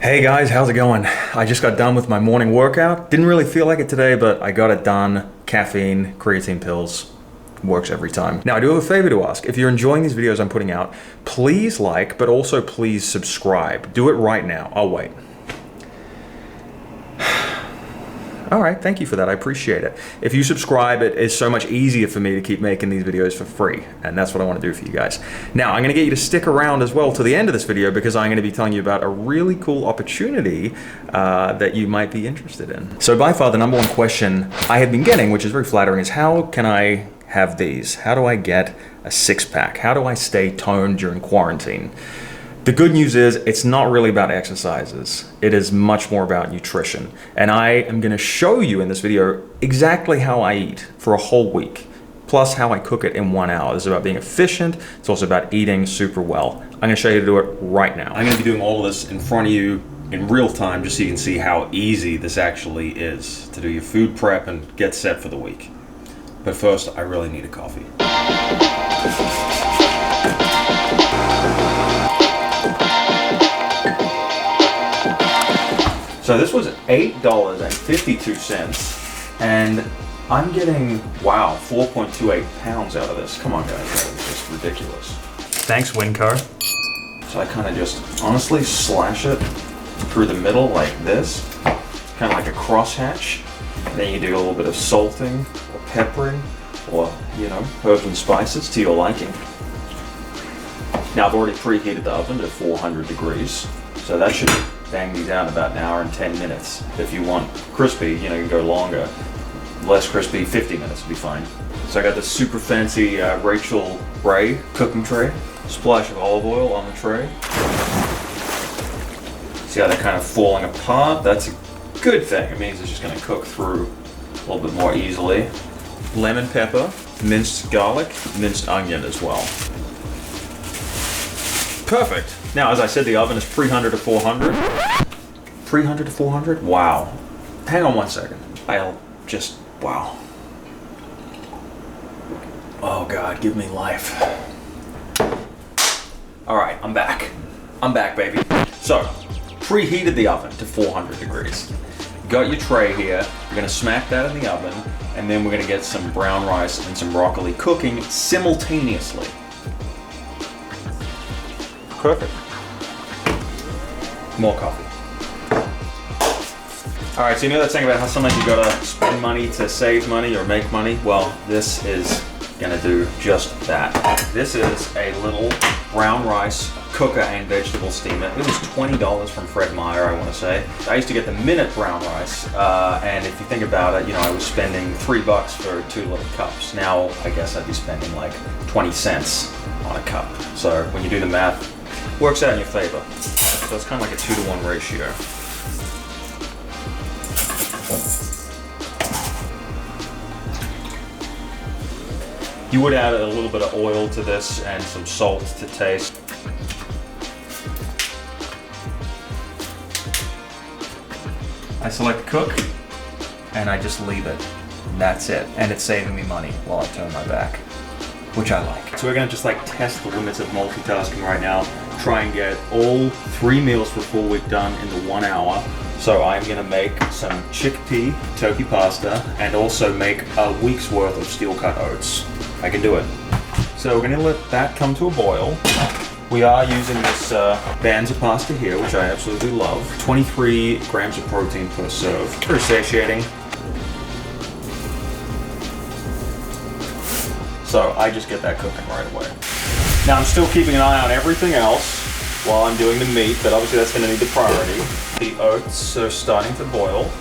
Hey guys, how's it going? I just got done with my morning workout. Didn't really feel like it today, but I got it done. Caffeine, creatine pills, works every time. Now I do have a favor to ask. If you're enjoying these videos I'm putting out, please like, but also please subscribe. Do it right now. I'll wait. All right, thank you for that. I appreciate it. If you subscribe, it is so much easier for me to keep making these videos for free, and that's what I want to do for you guys. Now, I'm going to get you to stick around as well to the end of this video because I'm going to be telling you about a really cool opportunity that you might be interested in. So by far, the number one question I have been getting, which is very flattering, is how can I have these? How do I get a six-pack? How do I stay toned during quarantine? The good news is it's not really about exercises. It is much more about nutrition. And I am going to show you in this video exactly how I eat for a whole week, plus how I cook it in 1 hour. This is about being efficient. It's also about eating super well. I'm going to show you how to do it right now. I'm going to be doing all of this in front of you in real time just so you can see how easy this actually is to do your food prep and get set for the week. But first, I really need a coffee. So this was $8.52, and I'm getting, wow, 4.28 pounds out of this. Come on guys, that is just ridiculous. Thanks, Winco. So I kind of just honestly slash it through the middle like this, kind of like a crosshatch. Then you do a little bit of salting or peppering or, herbs and spices to your liking. Now I've already preheated the oven to 400 degrees, so that should bang these out in about an hour and 10 minutes. If you want crispy, you can go longer. Less crispy, 50 minutes will be fine. So I got this super fancy Rachel Ray cooking tray. Splash of olive oil on the tray. See how they're kind of falling apart? That's a good thing. It means it's just going to cook through a little bit more easily. Lemon pepper, minced garlic, minced onion as well. Perfect. Now, as I said, the oven is 300 to 400. 300 to 400? Wow. Hang on 1 second. Wow. Oh God, give me life. All right, I'm back. I'm back, baby. So, preheated the oven to 400 degrees. Got your tray here. You're gonna smack that in the oven, and then we're gonna get some brown rice and some broccoli cooking simultaneously. Perfect. More coffee. All right, so you know that saying about how sometimes you gotta spend money to save money or make money? Well, this is gonna do just that. This is a little brown rice cooker and vegetable steamer. It was $20 from Fred Meyer, I wanna say. I used to get the minute brown rice, and if you think about it, I was spending $3 for 2 little cups. Now, I guess I'd be spending like 20 cents on a cup. So when you do the math, works out in your favor. So it's kind of like a 2-to-1 ratio. You would add a little bit of oil to this and some salt to taste. I select cook and I just leave it. And that's it. And it's saving me money while I turn my back, which I like. So we're gonna just test the limits of multitasking right now. Try and get all 3 meals for a full week done in the 1 hour. So I'm gonna make some chickpea turkey pasta and also make a week's worth of steel cut oats. I can do it. So we're gonna let that come to a boil. We are using this Banza pasta here, which I absolutely love. 23 grams of protein per serve. Very satiating. So I just get that cooking right away. Now I'm still keeping an eye on everything else while I'm doing the meat, but obviously that's gonna need the priority. The oats are starting to boil.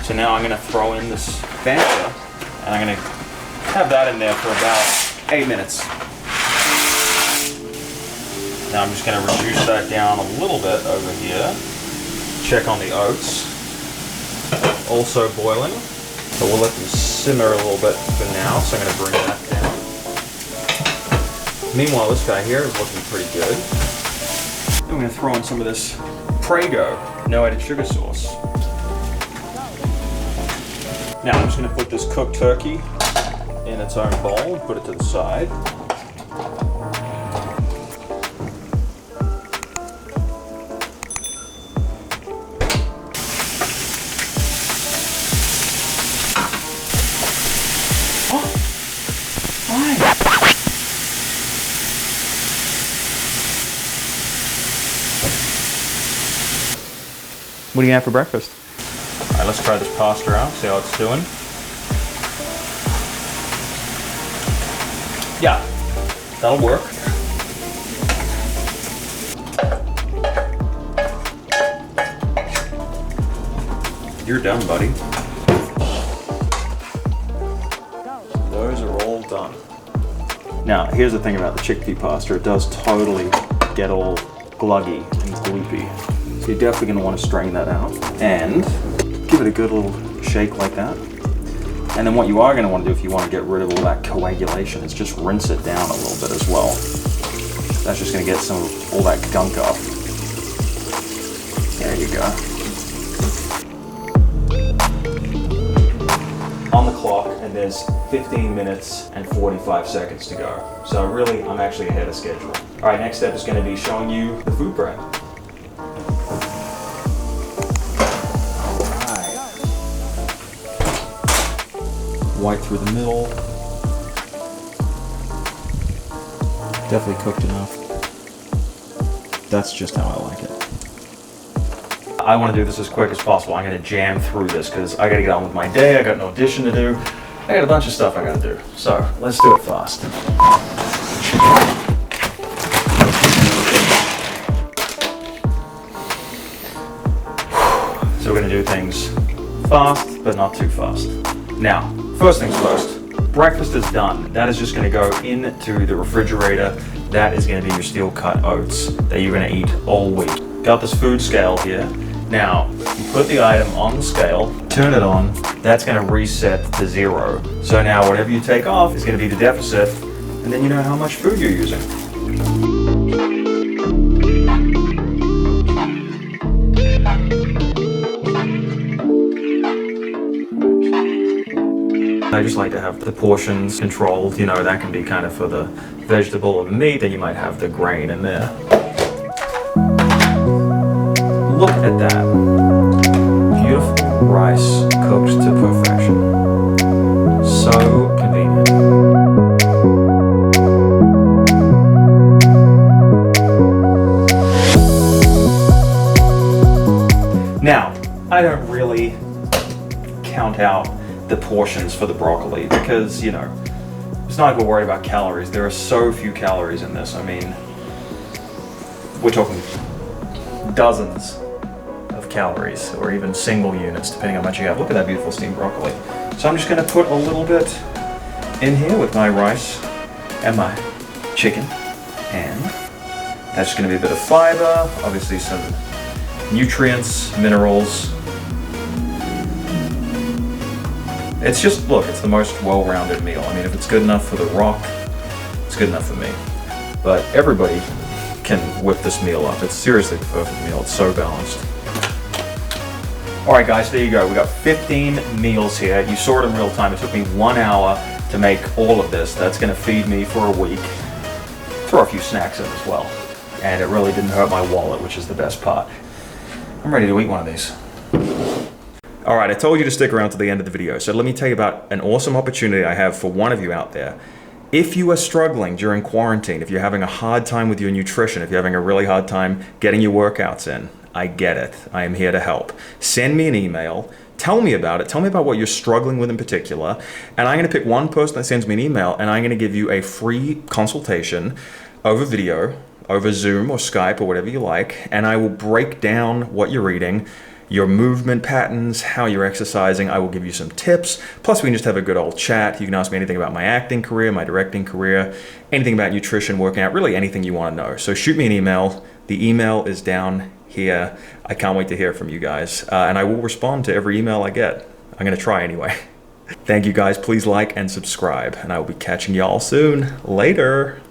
So now I'm gonna throw in this Banza, and I'm gonna have that in there for about 8 minutes. Now I'm just gonna reduce that down a little bit over here. Check on the oats. Also boiling. So we'll let them simmer a little bit for now, so I'm gonna bring that down. Meanwhile, this guy here is looking pretty good. Then we're gonna throw in some of this Prego, no added sugar sauce. Now I'm just gonna put this cooked turkey in its own bowl and put it to the side. What do you have for breakfast? All right, let's try this pasta out, see how it's doing. Yeah, that'll work. You're done, buddy. Those are all done. Now, here's the thing about the chickpea pasta. It does totally get all gluggy and gloopy. So you're definitely gonna wanna strain that out and give it a good little shake like that. And then what you are gonna wanna do if you wanna get rid of all that coagulation is just rinse it down a little bit as well. That's just gonna get some of all that gunk off. There you go. On the clock, and there's 15 minutes and 45 seconds to go. So really, I'm actually ahead of schedule. All right, next step is gonna be showing you the food prep. White through the middle. Definitely cooked enough. That's just how I like it. I want to do this as quick as possible. I'm going to jam through this because I got to get on with my day. I got an audition to do. I got a bunch of stuff I got to do. So let's do it fast. So we're going to do things fast, but not too fast. Now, first things first, breakfast is done. That is just gonna go into the refrigerator. That is gonna be your steel cut oats that you're gonna eat all week. Got this food scale here. Now, you put the item on the scale, turn it on, that's gonna reset to 0. So now whatever you take off is gonna be the deficit, and then you know how much food you're using. I just like to have the portions controlled. You know, that can be kind of for the vegetable or the meat, then you might have the grain in there. Look at that. Beautiful rice cooked to perfection. So convenient. Now, I don't really count out the portions for the broccoli because, you know, it's not like we're worried about calories. There are so few calories in this. I mean, we're talking dozens of calories or even single units depending on how much you have. Look at that beautiful steamed broccoli. So I'm just gonna put a little bit in here with my rice and my chicken, and that's just gonna be a bit of fiber, obviously some nutrients, minerals. It's just, look, it's the most well-rounded meal. I mean, if it's good enough for The Rock, it's good enough for me. But everybody can whip this meal up. It's seriously the perfect meal. It's so balanced. All right, guys, there you go. We got 15 meals here. You saw it in real time. It took me 1 hour to make all of this. That's gonna feed me for a week. Throw a few snacks in as well. And it really didn't hurt my wallet, which is the best part. I'm ready to eat one of these. All right, I told you to stick around to the end of the video, so let me tell you about an awesome opportunity I have for one of you out there. If you are struggling during quarantine, if you're having a hard time with your nutrition, if you're having a really hard time getting your workouts in, I get it. I am here to help. Send me an email. Tell me about it. Tell me about what you're struggling with in particular. And I'm going to pick one person that sends me an email, and I'm going to give you a free consultation over video, over Zoom or Skype or whatever you like, and I will break down what you're eating, your movement patterns, how you're exercising. I will give you some tips. Plus, we can just have a good old chat. You can ask me anything about my acting career, my directing career, anything about nutrition, working out, really anything you want to know. So shoot me an email. The email is down here. I can't wait to hear from you guys. And I will respond to every email I get. I'm going to try anyway. Thank you guys. Please like and subscribe. And I will be catching y'all soon. Later.